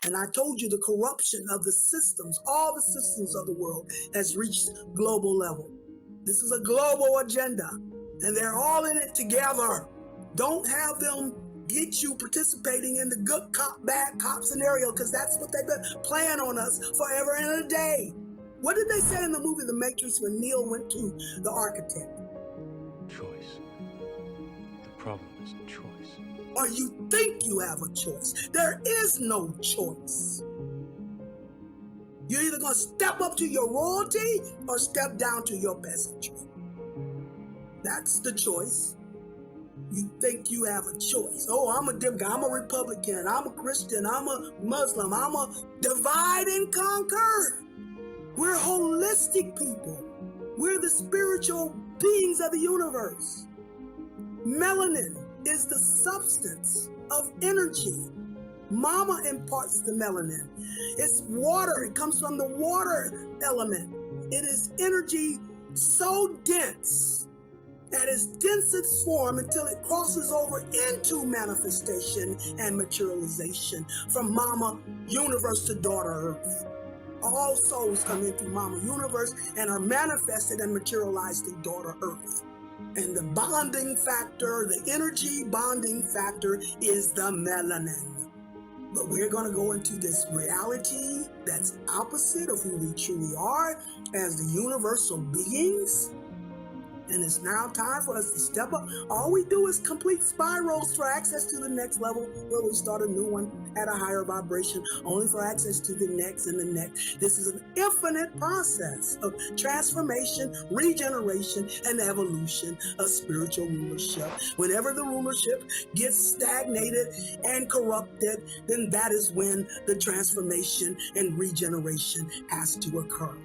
And I told you the corruption of the systems, all the systems of the world has reached global level. This is a global agenda, and they're all in it together. Don't have them get you participating in the good cop, bad cop scenario, because that's what they've been playing on us forever and a day. What did they say in the movie The Matrix when Neo went to the architect? Choice. The problem is choice. Or you think you have a choice. There is no choice. You're either going to step up to your royalty or step down to your peasantry. That's the choice. You think you have a choice. Oh, I'm a Democrat, I'm a Republican, I'm a Christian, I'm a Muslim, I'm a divide and conquer. We're holistic people. We're the spiritual beings of the universe. Melanin is the substance of energy. Mama imparts the melanin. It's water. It comes from the water element. It is energy so dense at its densest form until it crosses over into manifestation and materialization from Mama Universe to Daughter Earth. All souls come in through Mama Universe and are manifested and materialized through Daughter Earth. And the bonding factor, the energy bonding factor is the melanin. But we're going to go into this reality that's opposite of who we truly are as the universal beings. And it's now time for us to step up. All we do is complete spirals for access to the next level, where we start a new one at a higher vibration, only for access to the next and the next. This is an infinite process of transformation, regeneration, and evolution of spiritual rulership. Whenever the rulership gets stagnated and corrupted, then that is when the transformation and regeneration has to occur.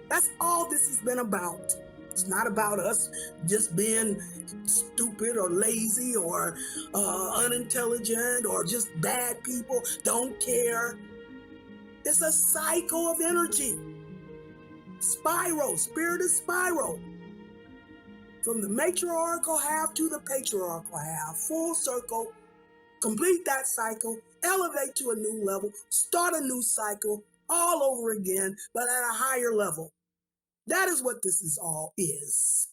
That's all this has been about. It's not about us just being stupid or lazy or unintelligent or just bad people, don't care. It's a cycle of energy. Spiral, spirit is spiral. From the matriarchal half to the patriarchal half, full circle, complete that cycle, elevate to a new level, start a new cycle all over again, but at a higher level. That is what this is all is.